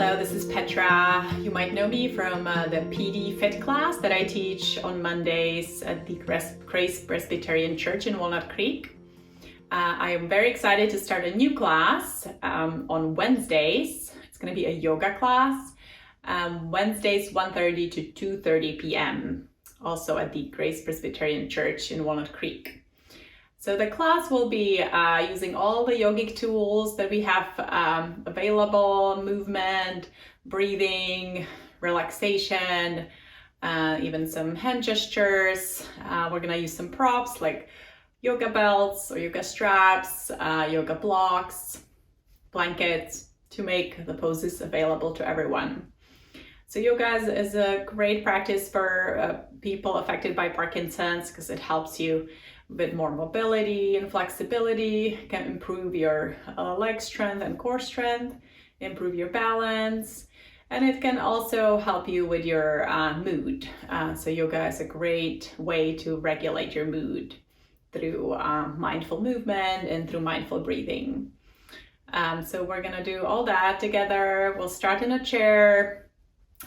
Hello, this is Petra. You might know me from the PD Fit class that I teach on Mondays at the Grace Presbyterian Church in Walnut Creek. I am very excited to start a new class on Wednesdays. It's going to be a yoga class. Wednesdays 1:30 to 2:30 p.m. also at the Grace Presbyterian Church in Walnut Creek. So the class will be using all the yogic tools that we have available: movement, breathing, relaxation, even some hand gestures. We're gonna use some props like yoga belts or yoga straps, yoga blocks, blankets to make the poses available to everyone. So yoga is a great practice for people affected by Parkinson's because it helps you with more mobility and flexibility, can improve your leg strength and core strength, improve your balance, and it can also help you with your mood. So yoga is a great way to regulate your mood through mindful movement and through mindful breathing. So we're gonna do all that together. We'll start in a chair.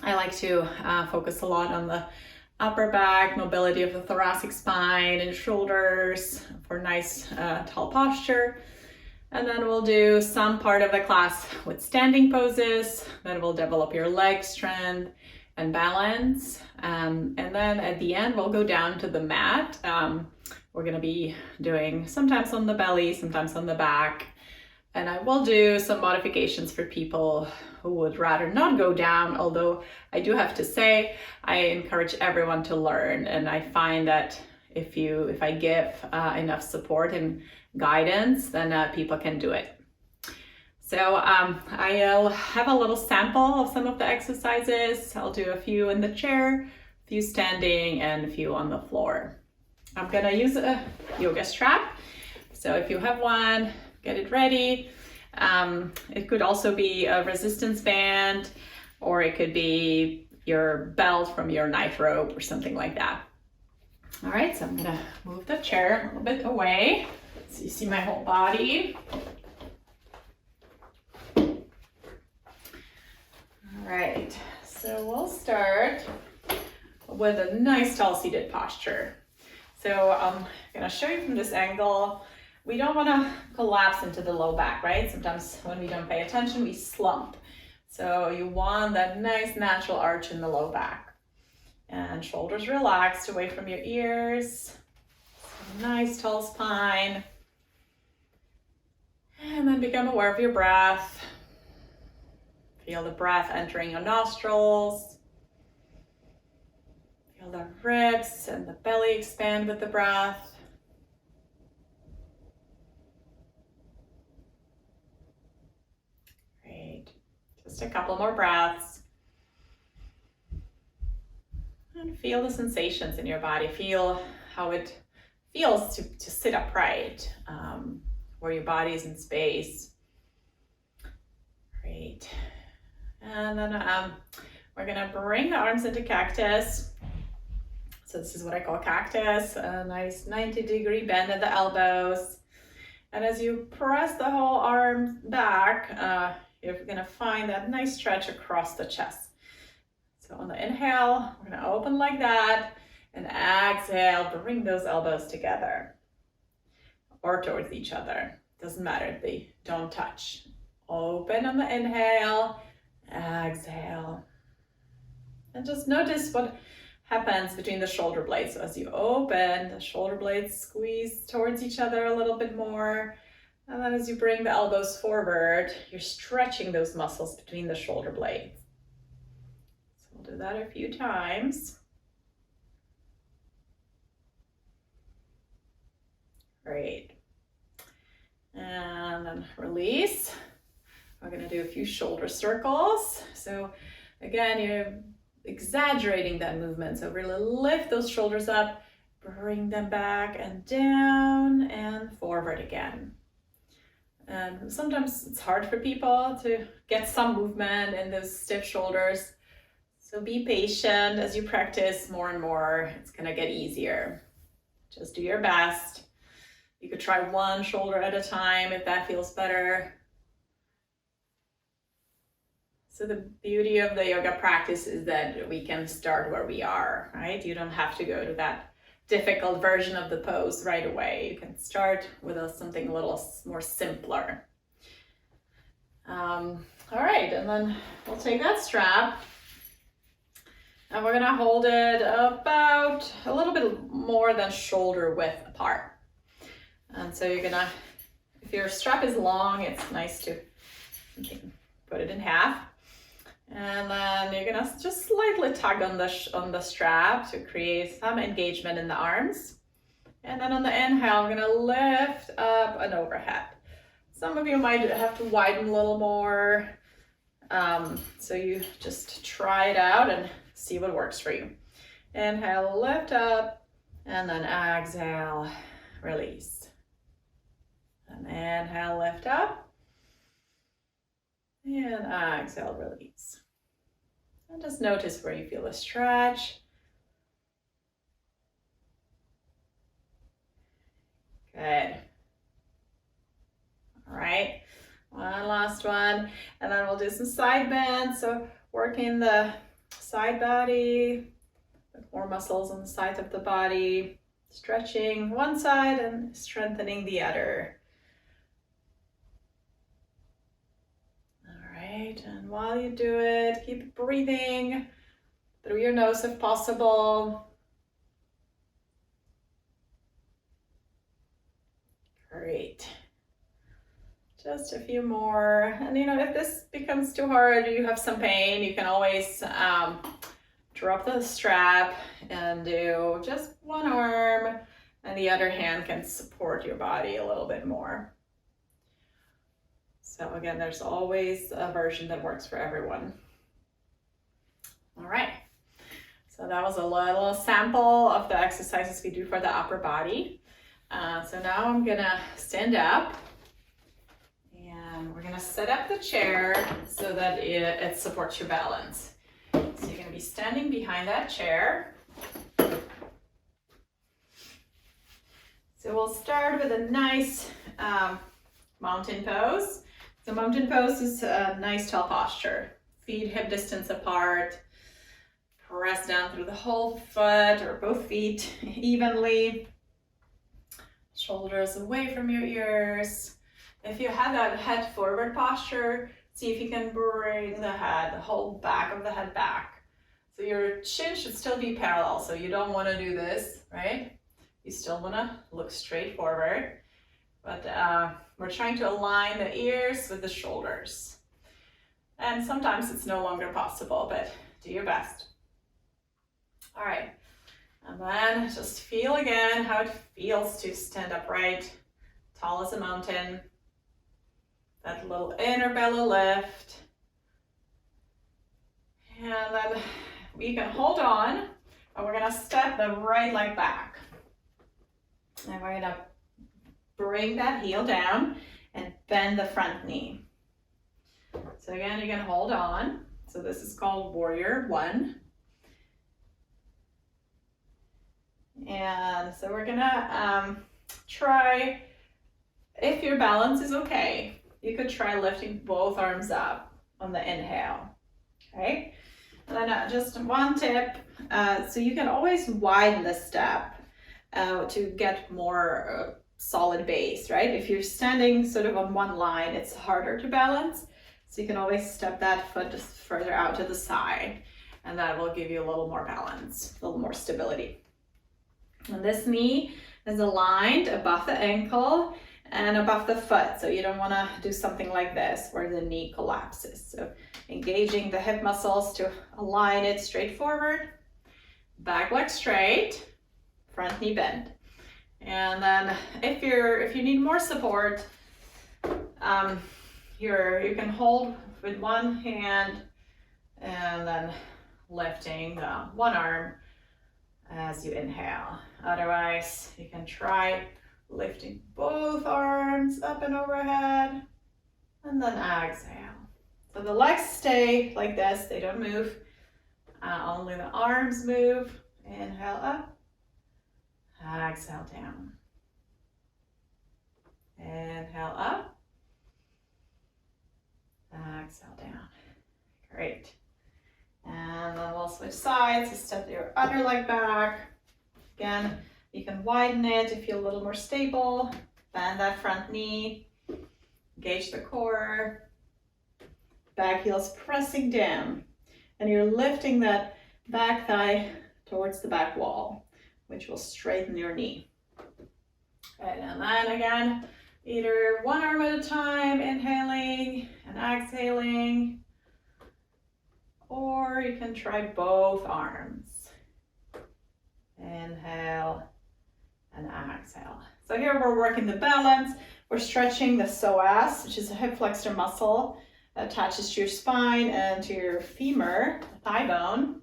I like to focus a lot on the upper back, mobility of the thoracic spine and shoulders for nice tall posture. And then we'll do some part of the class with standing poses. Then we'll develop your leg strength and balance. And then at the end, we'll go down to the mat. We're gonna be doing sometimes on the belly, sometimes on the back. And I will do some modifications for people who would rather not go down, although I do have to say, I encourage everyone to learn. And I find that if I give enough support and guidance, then people can do it. So I'll have a little sample of some of the exercises. I'll do a few in the chair, a few standing, and a few on the floor. I'm gonna use a yoga strap. So if you have one, get it ready. It could also be a resistance band, or it could be your belt from your night rope or something like that. All right, so I'm gonna move the chair a little bit away so you see my whole body. All right, so we'll start with a nice tall seated posture. So I'm gonna show you from this angle. We don't want to collapse into the low back, right? Sometimes when we don't pay attention, we slump. So you want that nice natural arch in the low back. And shoulders relaxed away from your ears. Nice tall spine. And then become aware of your breath. Feel the breath entering your nostrils. Feel the ribs and the belly expand with the breath. Just a couple more breaths. And feel the sensations in your body. Feel how it feels to sit upright, where your body is in space. Great. And then we're gonna bring the arms into cactus. So this is what I call cactus, a nice 90-degree bend at the elbows. And as you press the whole arm back, you're gonna find that nice stretch across the chest. So on the inhale, we're gonna open like that, and exhale, bring those elbows together or towards each other. Doesn't matter, they don't touch. Open on the inhale, exhale. And just notice what happens between the shoulder blades. So as you open, the shoulder blades squeeze towards each other a little bit more. And then as you bring the elbows forward, you're stretching those muscles between the shoulder blades. So we'll do that a few times. Great. And then release. We're gonna do a few shoulder circles. So again, you're exaggerating that movement. So really lift those shoulders up, bring them back and down and forward again. And sometimes it's hard for people to get some movement in those stiff shoulders. So be patient as you practice more and more. It's gonna get easier. Just do your best. You could try one shoulder at a time if that feels better. So the beauty of the yoga practice is that we can start where we are, right? You don't have to go to that difficult version of the pose right away. You can start with something a little more simpler. All right, and then we'll take that strap and we're gonna hold it about a little bit more than shoulder width apart. And so you're gonna, if your strap is long, it's nice to put it in half. And then you're gonna just slightly tug on the strap to create some engagement in the arms. And then on the inhale, we're gonna lift up and overhead. Some of you might have to widen a little more. So you just try it out and see what works for you. Inhale, lift up, and then exhale, release. And inhale, lift up, and exhale, release. And just notice where you feel a stretch. Good. All right, one last one, and then we'll do some side bends. So working the side body, more muscles on the sides of the body, stretching one side and strengthening the other. All right, and while you do it, keep breathing through your nose if possible. Great. Just a few more. And you know, if this becomes too hard or you have some pain, you can always drop the strap and do just one arm, and the other hand can support your body a little bit more. So again, there's always a version that works for everyone. All right. So that was a little sample of the exercises we do for the upper body. So now I'm gonna stand up. And we're gonna set up the chair so that it supports your balance. So you're gonna be standing behind that chair. So we'll start with a nice mountain pose. So mountain pose is a nice tall posture. Feet hip distance apart. Press down through the whole foot or both feet evenly. Shoulders away from your ears. If you have that head forward posture, see if you can bring the head, the whole back of the head back. So your chin should still be parallel, so you don't want to do this, right? You still want to look straight forward, but we're trying to align the ears with the shoulders. And sometimes it's no longer possible, but do your best. All right, and then just feel again how it feels to stand upright, tall as a mountain. That little inner belly lift. And then we can hold on, and we're gonna step the right leg back. And we're gonna bring that heel down and bend the front knee. So again, you can hold on. So this is called Warrior One. And so we're gonna try, if your balance is okay, you could try lifting both arms up on the inhale, okay? And then just one tip, so you can always widen the step to get more solid base, right? If you're standing sort of on one line, it's harder to balance. So you can always step that foot just further out to the side, and that will give you a little more balance, a little more stability. And this knee is aligned above the ankle and above the foot. So you don't want to do something like this where the knee collapses. So engaging the hip muscles to align it straight forward, back leg straight, front knee bend. And then if you need more support, you can hold with one hand and then lifting one arm as you inhale. Otherwise, you can try lifting both arms up and overhead, and then exhale. So the legs stay like this, they don't move. Only the arms move. Inhale up, exhale down. Inhale up, exhale down. Great. And then we'll switch sides. So step your other leg back. Again, you can widen it to feel a little more stable. Bend that front knee. Engage the core. Back heel's pressing down. And you're lifting that back thigh towards the back wall, which will straighten your knee. Right, and then again, either one arm at a time, inhaling and exhaling, or you can try both arms. Inhale and exhale. So here we're working the balance. We're stretching the psoas, which is a hip flexor muscle that attaches to your spine and to your femur, the thigh bone.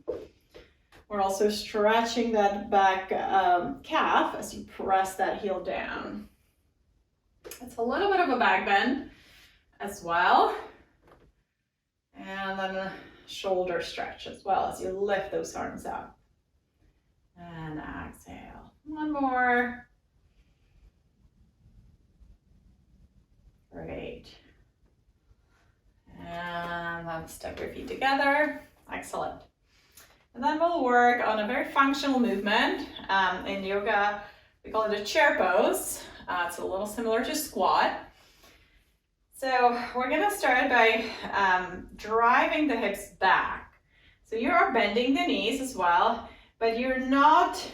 We're also stretching that back calf as you press that heel down. It's a little bit of a back bend as well. And then a shoulder stretch as well as you lift those arms up. And exhale. One more. Great. And then step your feet together. Excellent. And then we'll work on a very functional movement. In yoga, we call it a chair pose. It's a little similar to squat. So we're gonna start by driving the hips back. So you are bending the knees as well, but you're not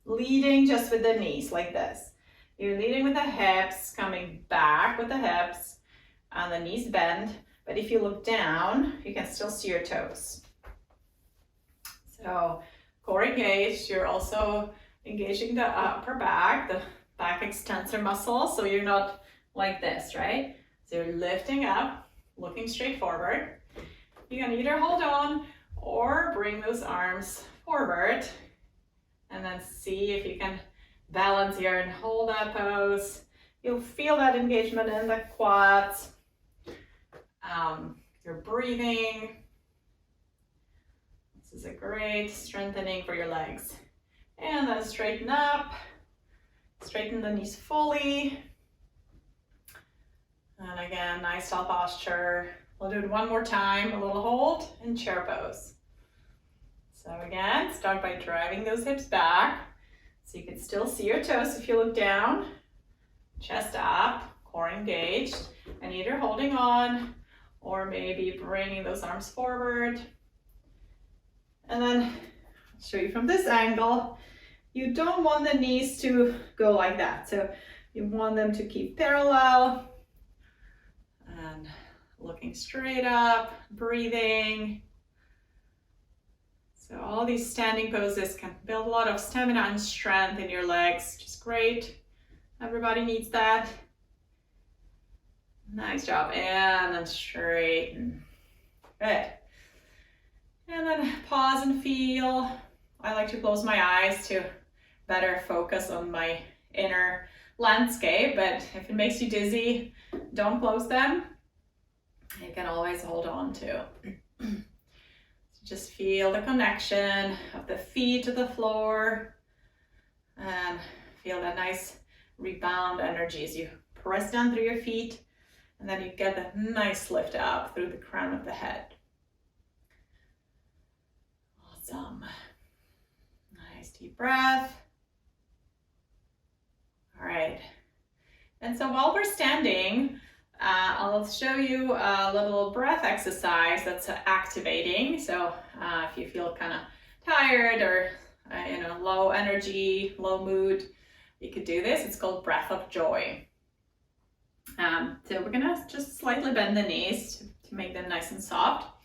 leading just with the knees like this. You're leading with the hips, coming back with the hips, and the knees bend. But if you look down, you can still see your toes. So core engaged, you're also engaging the upper back, the back extensor muscle, so you're not like this, right? So you're lifting up, looking straight forward. You can either hold on or bring those arms forward and then see if you can balance here and hold that pose. You'll feel that engagement in the quads. You're breathing. This is a great strengthening for your legs. And then straighten up, straighten the knees fully. And again, nice tall posture. We'll do it one more time, a little hold and chair pose. So again, start by driving those hips back so you can still see your toes if you look down. Chest up, core engaged, and either holding on or maybe bringing those arms forward. And then I'll show you from this angle. You don't want the knees to go like that. So you want them to keep parallel and looking straight up, breathing. So all these standing poses can build a lot of stamina and strength in your legs, which is great. Everybody needs that. Nice job. And then straighten. Good. And then pause and feel. I like to close my eyes to better focus on my inner landscape, but if it makes you dizzy, don't close them. You can always hold on to. Just feel the connection of the feet to the floor and feel that nice rebound energy as you press down through your feet, and then you get that nice lift up through the crown of the head. Awesome. Nice deep breath. All right. And so while we're standing, I'll show you a little breath exercise that's activating. So if you feel kind of tired or low energy, low mood, you could do this. It's called breath of joy. So we're gonna just slightly bend the knees to make them nice and soft.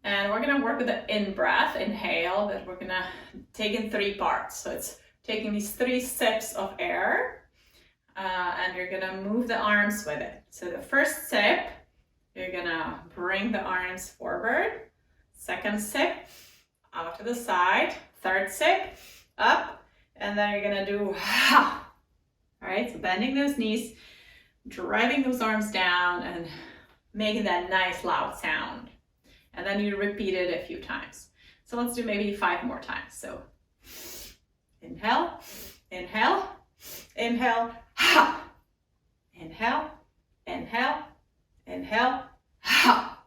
And we're gonna work with the in-breath, inhale, but we're gonna take in 3 parts. So it's taking these 3 sips of air, and you're gonna move the arms with it. So the first sip, you're gonna bring the arms forward. Second sip, out to the side. Third sip, up, and then you're gonna do ha. All right, so bending those knees, driving those arms down, and making that nice loud sound. And then you repeat it a few times. So let's do maybe 5 more times. So inhale, inhale, inhale, ha. Inhale, inhale, inhale, ha.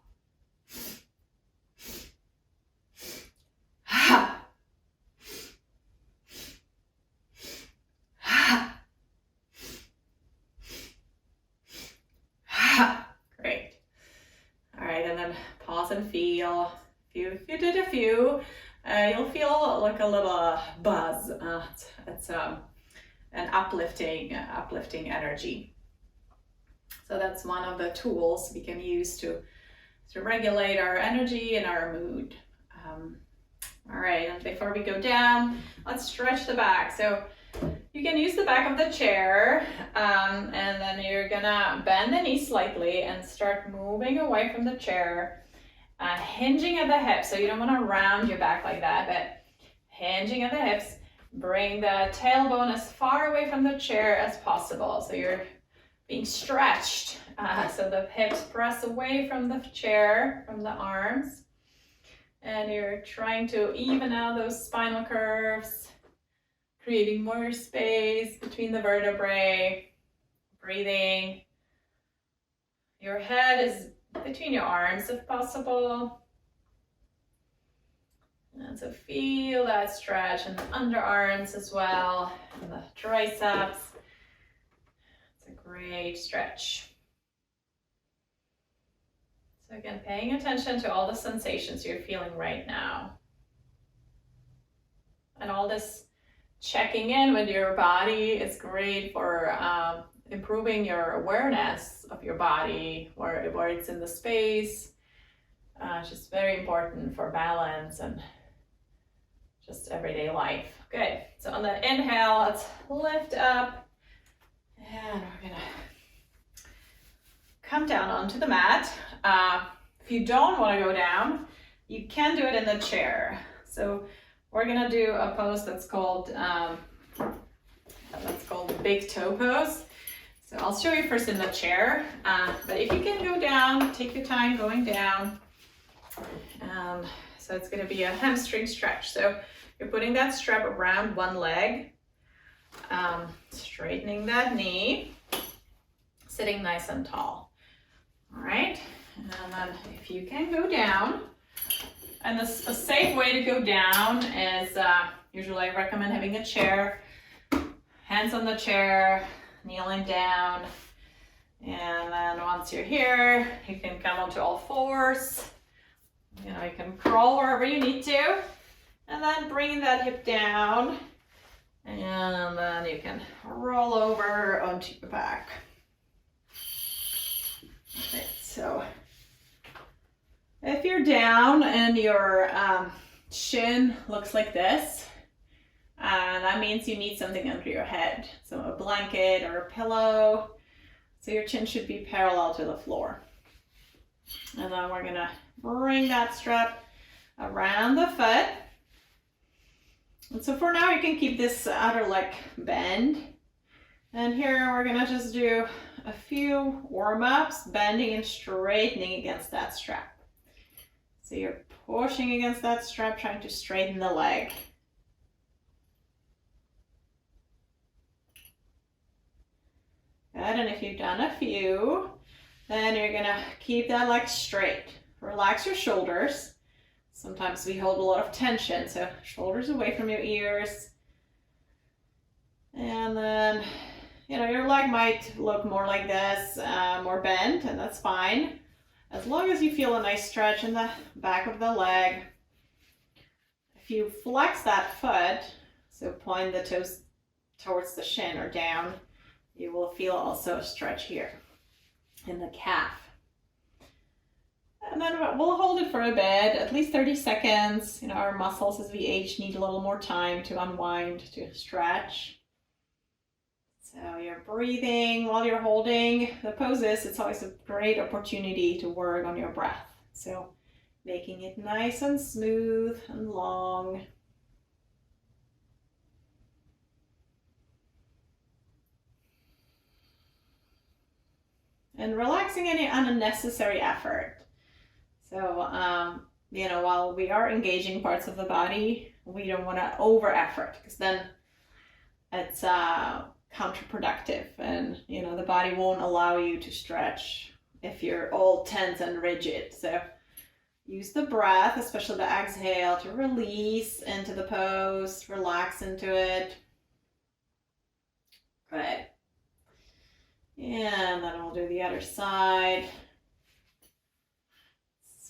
pause and feel. If you did a few, you'll feel like a little buzz. It's an uplifting energy. So that's one of the tools we can use to regulate our energy and our mood. All right, and before we go down, let's stretch the back. So you can use the back of the chair, and then you're gonna bend the knees slightly and start moving away from the chair, hinging at the hips. So you don't want to round your back like that, but hinging at the hips. Bring the tailbone as far away from the chair as possible. So you're being stretched. So the hips press away from the chair, from the arms. And you're trying to even out those spinal curves, creating more space between the vertebrae, breathing. Your head is between your arms if possible. And so feel that stretch in the underarms as well, and the triceps. It's a great stretch. So again, paying attention to all the sensations you're feeling right now. And all this checking in with your body is great for improving your awareness of your body, where it's in the space. Just very important for balance and just everyday life. Good. So on the inhale, let's lift up. And we're gonna come down onto the mat. If you don't want to go down, you can do it in the chair. So we're gonna do a pose that's called the big toe pose. So I'll show you first in the chair, but if you can go down, take your time going down. So it's gonna be a hamstring stretch. So you're putting that strap around one leg, straightening that knee, sitting nice and tall. All right, and then if you can go down, and a safe way to go down is, usually I recommend having a chair, hands on the chair, kneeling down, and then once you're here, you can come onto all fours. You know, you can crawl wherever you need to, and then bring that hip down, and then you can roll over onto your back. Okay, so if you're down and your shin looks like this, that means you need something under your head. So a blanket or a pillow. So your chin should be parallel to the floor. And then we're gonna bring that strap around the foot. And so for now, you can keep this outer leg bend. And here we're gonna just do a few warm-ups, bending and straightening against that strap. So you're pushing against that strap, trying to straighten the leg. Good, and if you've done a few, then you're gonna keep that leg straight. Relax your shoulders. Sometimes we hold a lot of tension, so shoulders away from your ears. And then, you know, your leg might look more like this, more bent, and that's fine. As long as you feel a nice stretch in the back of the leg. If you flex that foot, so point the toes towards the shin or down, you will feel also a stretch here in the calf. And then we'll hold it for a bit, at least 30 seconds. You know, our muscles as we age need a little more time to unwind, to stretch. So you're breathing while you're holding the poses. It's always a great opportunity to work on your breath. So making it nice and smooth and long. And relaxing any unnecessary effort. So, you know, while we are engaging parts of the body, we don't want to over effort, because then it's counterproductive, and you know, the body won't allow you to stretch if you're all tense and rigid. So use the breath, especially the exhale, to release into the pose, relax into it. Good. And then we'll do the other side.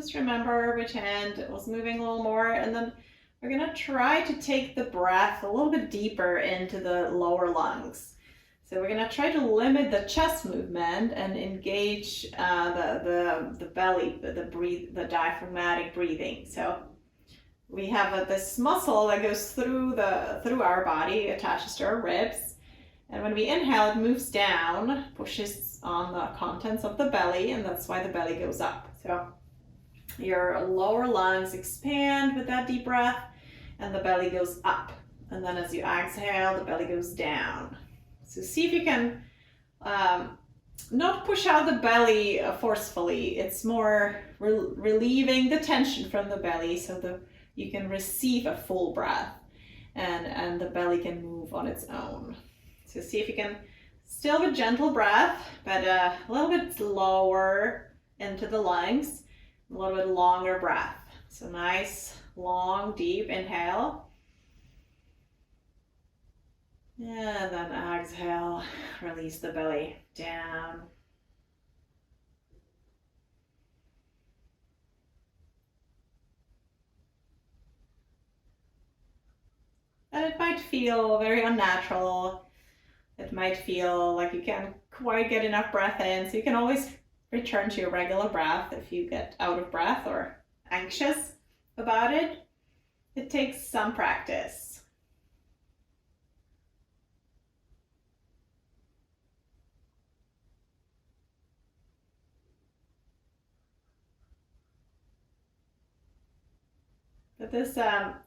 just remember which hand was moving a little more, and then we're gonna try to take the breath a little bit deeper into the lower lungs. So we're gonna try to limit the chest movement and engage the belly, the diaphragmatic breathing. So we have this muscle that goes through our body, attaches to our ribs, and when we inhale, it moves down, pushes on the contents of the belly, and that's why the belly goes up. So your lower lungs expand with that deep breath, and the belly goes up. And then as you exhale, the belly goes down. So see if you can not push out the belly forcefully. It's more relieving the tension from the belly so you can receive a full breath, and the belly can move on its own. So see if you can, still with gentle breath, but a little bit lower into the lungs, a little bit longer breath. So nice, long, deep inhale. And then exhale, release the belly down. And it might feel very unnatural. It might feel like you can't quite get enough breath in, so you can always return to your regular breath if you get out of breath or anxious about it. It takes some practice. But this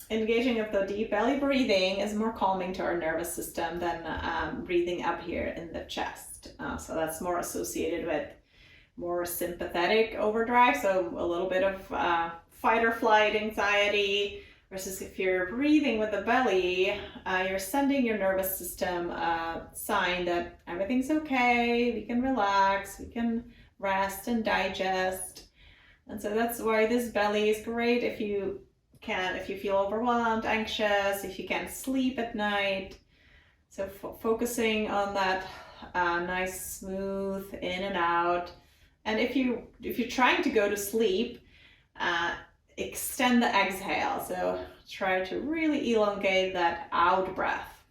engaging of the deep belly breathing is more calming to our nervous system than breathing up here in the chest. So that's more associated with more sympathetic overdrive, so a little bit of fight or flight anxiety, versus if you're breathing with the belly, you're sending your nervous system a sign that everything's okay, we can relax, we can rest and digest. And so that's why this belly is great if you feel overwhelmed, anxious, if you can't sleep at night. So focusing on that nice smooth in and out. And if you're trying to go to sleep, extend the exhale. So try to really elongate that out breath,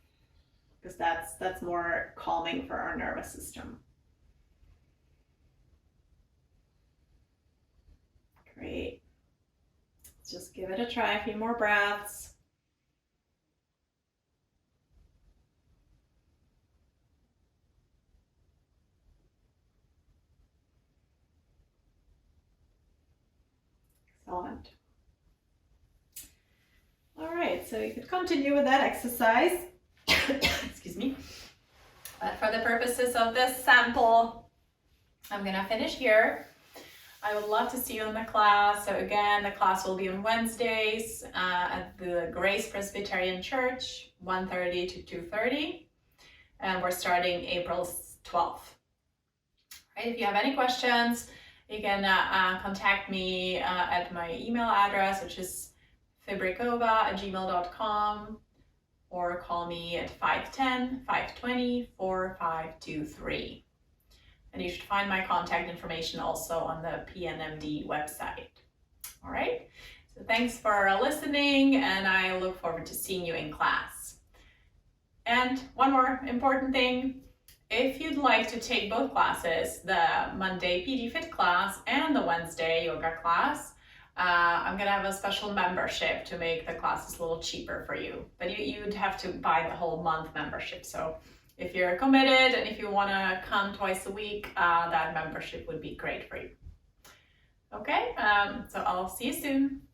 because that's more calming for our nervous system. Great. Just give it a try, a few more breaths. Excellent. All right, so you could continue with that exercise. Excuse me. But for the purposes of this sample, I'm gonna finish here. I would love to see you in the class. So again, the class will be on Wednesdays at the Grace Presbyterian Church, 1:30 to 2:30. And we're starting April 12th. Right, if you have any questions, you can contact me at my email address, which is fibrikova@gmail.com, or call me at 510-520-4523. And you should find my contact information also on the PNMD website. All right, so thanks for listening, and I look forward to seeing you in class. And one more important thing, if you'd like to take both classes, the Monday PD Fit class and the Wednesday yoga class, I'm gonna have a special membership to make the classes a little cheaper for you. But you'd have to buy the whole month membership. So if you're committed and if you want to come twice a week, that membership would be great for you. Okay, so I'll see you soon.